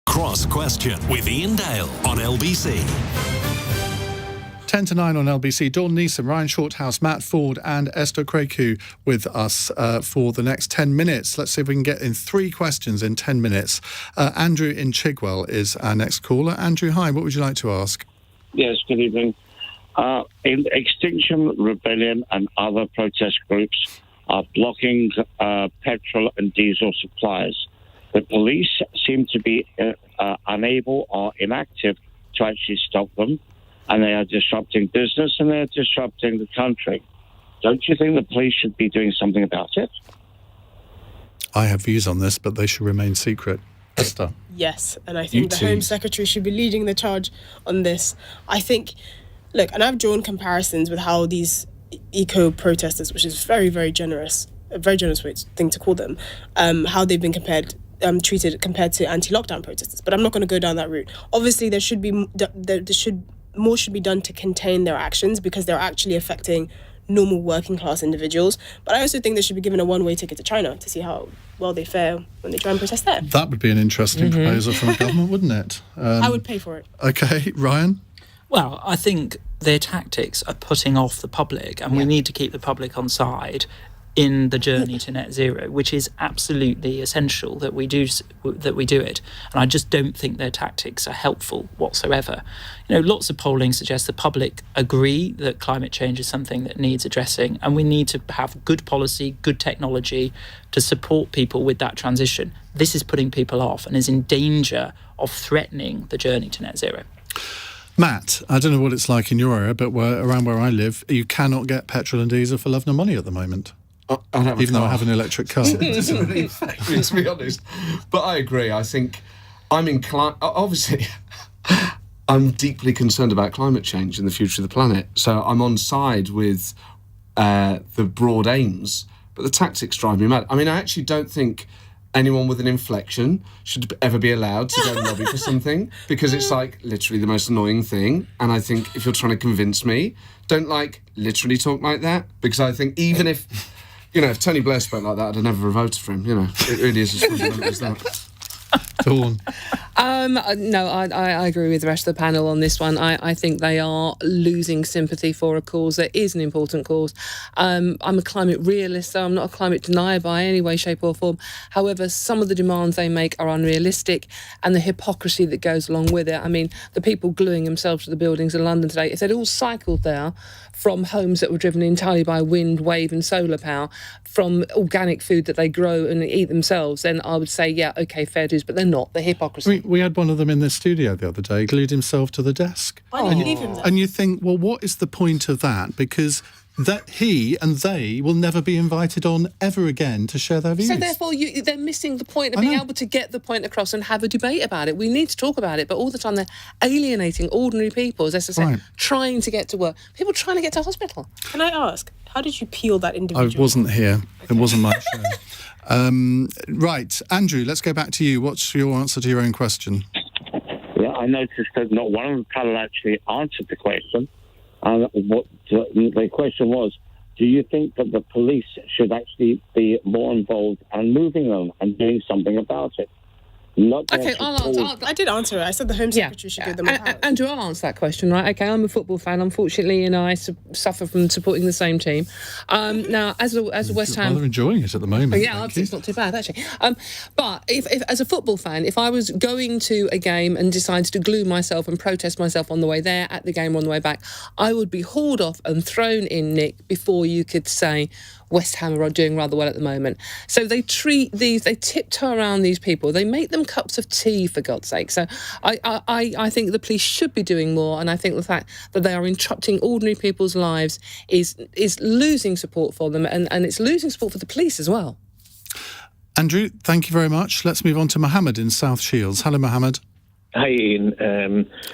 Cross Question with Iain Dale on LBC. 10 to 9 on LBC. Dawn Neesom, Ryan Shorthouse, Matt Forde and Esther Krakue with us for the next 10 minutes. Let's see if we can get in 3 questions in 10 minutes. Andrew in Chigwell is our next caller. Andrew, hi, what would you like to ask? Yes, good evening. In Extinction Rebellion and other protest groups are blocking petrol and diesel supplies. The police seem to be unable or inactive to actually stop them, and they are disrupting business and they are disrupting the country. Don't you think the police should be doing something about it? I have views on this, but they should remain secret. Esther? Yes, and I think the Home Secretary should be leading the charge on this. I think, look, and I've drawn comparisons with how these eco-protesters, which is very, very generous, a very generous thing to call them, how they've been treated compared to anti-lockdown protesters. But I'm not going to go down that route. Obviously, there should be more should be done to contain their actions because they're actually affecting normal working class individuals. But I also think they should be given a one-way ticket to China to see how well they fare when they try and protest there. That would be an interesting proposal from the government, wouldn't it? I would pay for it. Okay, Ryan? Well, I think their tactics are putting off the public, and we need to keep the public on side. in the journey to net zero, which is absolutely essential that we do it. And I just don't think their tactics are helpful whatsoever. Lots of polling suggests the public agree that climate change is something that needs addressing, and we need to have good policy, good technology to support people with that transition. This is putting people off and is in danger of threatening the journey to net zero. Matt, I don't know what it's like in your area, but around where I live, you cannot get petrol and diesel for love nor money at the moment. I don't have even though I have an electric car. It doesn't really affect me, to be honest. But I agree. I think I'm inclined... Obviously, I'm deeply concerned about climate change and the future of the planet. So I'm on side with the broad aims, but the tactics drive me mad. I mean, I actually don't think anyone with an inflection should ever be allowed to go and lobby for something, because it's like literally the most annoying thing. And I think if you're trying to convince me, don't literally talk like that, because I think even if... if Tony Blair spoke like that, I'd have never voted for him. It really is as fundamental as that. Dawn. No, I agree with the rest of the panel on this one. I think they are losing sympathy for a cause that is an important cause. I'm a climate realist, so I'm not a climate denier by any way, shape or form. However, some of the demands they make are unrealistic, and the hypocrisy that goes along with it. I mean, the people gluing themselves to the buildings in London today, if they'd all cycled there from homes that were driven entirely by wind, wave and solar power, from organic food that they grow and eat themselves, then I would say, yeah, OK, fair dues, but they're not. They're hypocrisy. We had one of them in the studio the other day, glued himself to the desk. Why did you leave him there? And you think, well, what is the point of that? Because that he and they will never be invited on ever again to share their views. So therefore, they're missing the point of being able to get the point across and have a debate about it. We need to talk about it, but all the time they're alienating ordinary people, as I said, trying to get to work. People trying to get to hospital. Can I ask, how did you peel that individual? I wasn't here. Okay. It wasn't my show. Right, Andrew, let's go back to you. What's your answer to your own question? Yeah, I noticed that not one of the panel actually answered the question. What the question was, do you think that the police should actually be more involved in moving them and doing something about it? I did answer it. I said the Home Secretary should give them a powers. Andrew, I'll answer that question, right? Okay, I'm a football fan. Unfortunately, I suffer from supporting the same team. Now, as a West Ham... You're rather enjoying it at the moment. Yeah, it's not too bad, actually. But if as a football fan, if I was going to a game and decided to glue myself and protest myself on the way there, at the game, or on the way back, I would be hauled off and thrown in, Nick, before you could say... West Ham are doing rather well at the moment. So they they tiptoe around these people. They make them cups of tea, for God's sake. So I think the police should be doing more, and I think the fact that they are interrupting ordinary people's lives is losing support for them, and it's losing support for the police as well. Andrew, thank you very much. Let's move on to Mohammed in South Shields. Hello, Mohammed. Hi, Ian.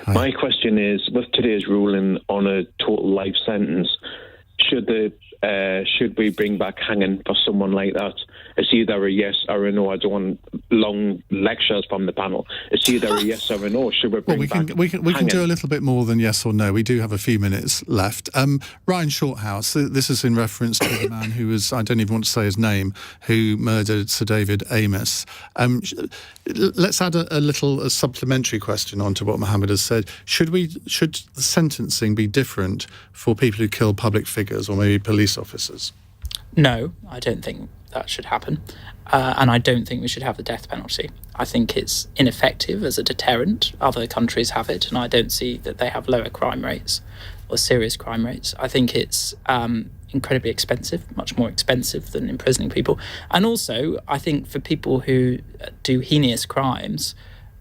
Hi. My question is, with today's ruling on a total life sentence, should we bring back hanging for someone like that? It's either a yes or a no. I don't want long lectures from the panel. It's either a yes or a no. Should we bring back we can do a little bit more than yes or no. We do have a few minutes left. Ryan Shorthouse, this is in reference to the man who was, I don't even want to say his name, who murdered Sir David Amos. Let's add a supplementary question onto what Mohammed has said. Should the sentencing be different for people who kill public figures or maybe police officers? No, I don't think that should happen. And I don't think we should have the death penalty. I think it's ineffective as a deterrent. Other countries have it, and I don't see that they have lower crime rates or serious crime rates. I think it's incredibly expensive, much more expensive than imprisoning people. And also, I think for people who do heinous crimes,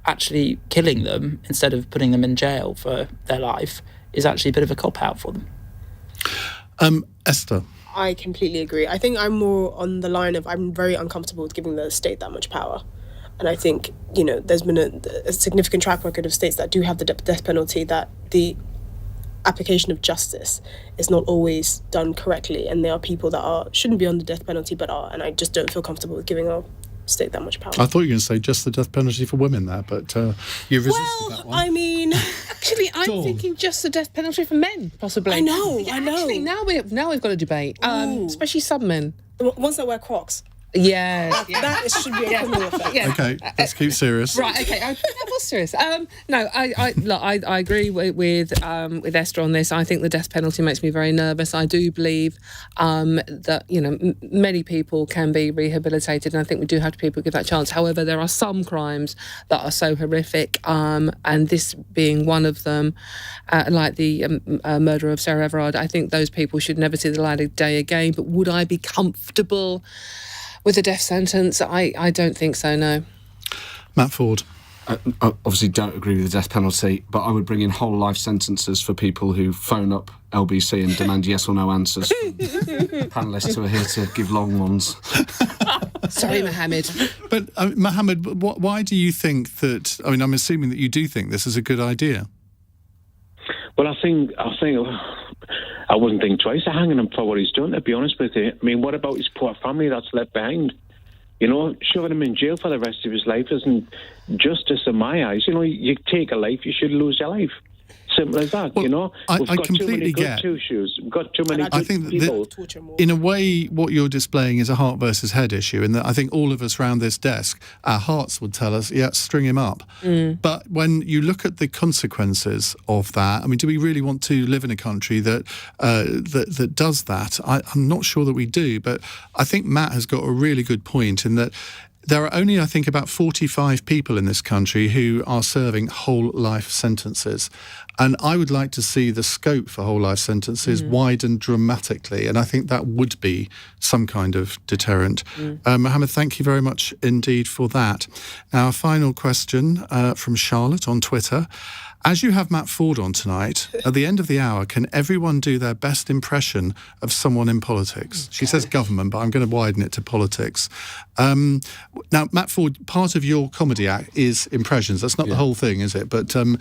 actually killing them instead of putting them in jail for their life is actually a bit of a cop-out for them. Esther? I completely agree. I think I'm more on the line of I'm very uncomfortable with giving the state that much power. And I think, there's been a significant track record of states that do have the death penalty, that the application of justice is not always done correctly. And there are people that shouldn't be on the death penalty but are. And I just don't feel comfortable with giving our state that much power. I thought you were going to say just the death penalty for women there, but you resisted that one. I mean... Actually, I'm thinking just the death penalty for men, possibly. I know. Actually, now we've got a debate, especially some men. The ones that wear Crocs. That should be a criminal offence. Yeah. Okay, let's keep serious. Right, okay, that was serious. No, I agree with Esther on this. I think the death penalty makes me very nervous. I do believe that, many people can be rehabilitated, and I think we do have to people give that chance. However, there are some crimes that are so horrific, and this being one of them, like the murder of Sarah Everard. I think those people should never see the light of day again. But would I be comfortable with a death sentence? I don't think so, no. Matt Forde. I obviously don't agree with the death penalty, but I would bring in whole life sentences for people who phone up LBC and demand yes or no answers from panellists who are here to give long ones. Sorry, Mohammed. But, Mohammed, why do you think that... I mean, I'm assuming that you do think this is a good idea. Well, I think I wouldn't think twice of hanging him for what he's done, to be honest with you. I mean, what about his poor family that's left behind? Shoving him in jail for the rest of his life isn't justice in my eyes. You take a life, you should lose your life. Simple as that, Well, We've got completely too many get. good two-shoes. We've got too many I think people. in a way, what you're displaying is a heart versus head issue, and that I think all of us around this desk, our hearts would tell us, yeah, string him up. But when you look at the consequences of that, I mean, do we really want to live in a country that that does that? I'm not sure that we do, but I think Matt has got a really good point in that there are only, I think, about 45 people in this country who are serving whole life sentences. And I would like to see the scope for whole life sentences widened dramatically. And I think that would be some kind of deterrent. Mohammed, thank you very much indeed for that. Now, a final question from Charlotte on Twitter. As you have Matt Forde on tonight, at the end of the hour, can everyone do their best impression of someone in politics? She says government, but I'm going to widen it to politics. Now, Matt Forde, part of your comedy act is impressions. That's not the whole thing, is it? But I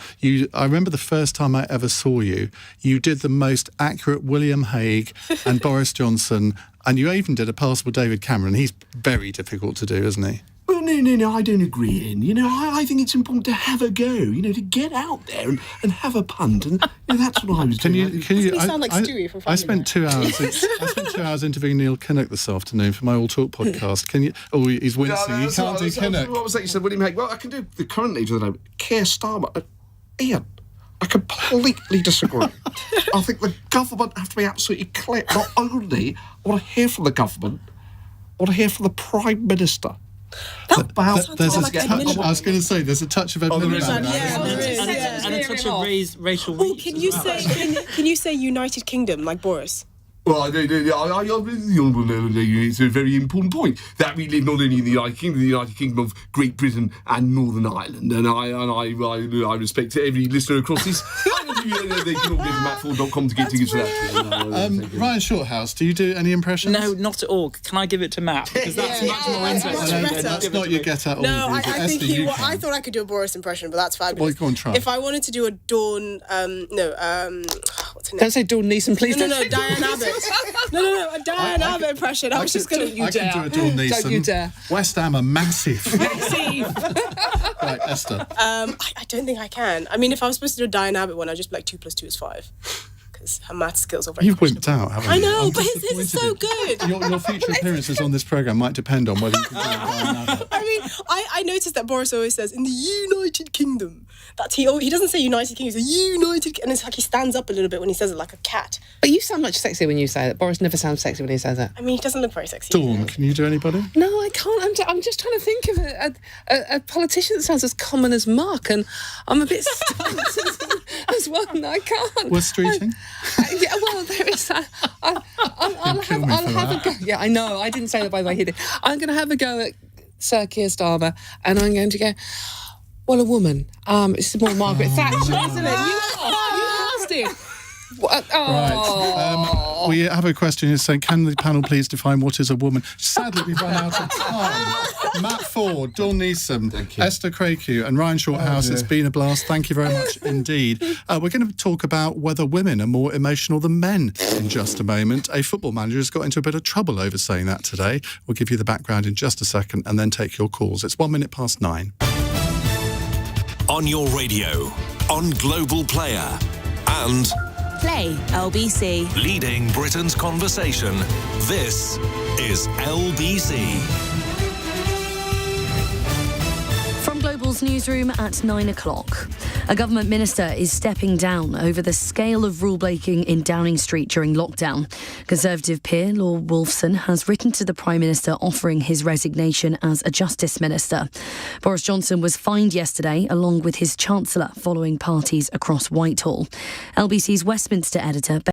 remember the first time I ever saw you, you did the most accurate William Hague and Boris Johnson, and you even did a passable David Cameron. He's very difficult to do, isn't he? Well, no, I don't agree, Ian. I think it's important to have a go, to get out there and have a punt, and that's what I was doing. Doesn't he sound like Stewie from Family I spent 2 hours. I spent 2 hours interviewing Neil Kinnock this afternoon for my All Talk podcast. Can you? Oh, he's wincing. You can't do Kinnock. What was that? You said William Hague. Well, I can do the current leader of the moment, Keir Starmer. Ian, I completely disagree. I think the government have to be absolutely clear. Not only I want to hear from the government, I want to hear from the Prime Minister. I was going to say, there's a touch of admiration. And a touch of racial. Oh, can you say United Kingdom like Boris? Well, it's a very important point that we live not only in the United Kingdom of Great Britain and Northern Ireland, and I respect every listener across this. They can all go to mattford.com to get tickets for that. Ryan Shorthouse, do you do any impressions? No, not at all. Can I give it to Matt? Because that's much more interesting. That's not your get out. No, I think I thought I could do a Boris impression, but that's fabulous. Well, go on, try. If I wanted to do a Dawn, what's her name? Don't say Dawn Neeson, please. No, Diane Abbott. No, a Diane Abbott impression. I was just going to... I can do a Dawn Neeson. Don't you dare. West Ham are massive. Right, Esther. I don't think I can. I mean, if I was supposed to do a Diane Abbott one, I'd just be like 2 + 2 is 5. Because her math skills are very You've wimped out, haven't you? I know, but his is so good. Your future appearances on this programme might depend on whether you can do Diane Abbott. I mean, I noticed that Boris always says, in the United Kingdom. He doesn't say United Kingdom, he says United, and it's like he stands up a little bit when he says it, like a cat. But you sound much sexier when you say that. Boris never sounds sexy when he says it. I mean, he doesn't look very sexy. Dawn, can you do anybody? No, I can't. I'm just trying to think of a politician that sounds as common as Mark, and I'm a bit stumped as one. I can't. West Streeting? Yeah, well, there is. I'll have a go. Yeah, I know. I didn't say that, by the way. He did. I'm going to have a go at Sir Keir Starmer, and I'm going to go, well, a woman. It's more Margaret Thatcher, isn't it? You asked it. Right. We have a question here saying, can the panel please define what is a woman? Sadly, we've run out of time. Matt Forde, Dawn Neesom, Esther Krakue and Ryan Shorthouse. It's been a blast. Thank you very much indeed. We're going to talk about whether women are more emotional than men in just a moment. A football manager has got into a bit of trouble over saying that today. We'll give you the background in just a second and then take your calls. It's 9:01. On your radio, on Global Player, and Play LBC. Leading Britain's conversation. This is LBC. From Global's newsroom at 9 o'clock. A government minister is stepping down over the scale of rule-breaking in Downing Street during lockdown. Conservative peer Lord Wolfson has written to the Prime Minister offering his resignation as a Justice Minister. Boris Johnson was fined yesterday along with his Chancellor following parties across Whitehall. LBC's Westminster editor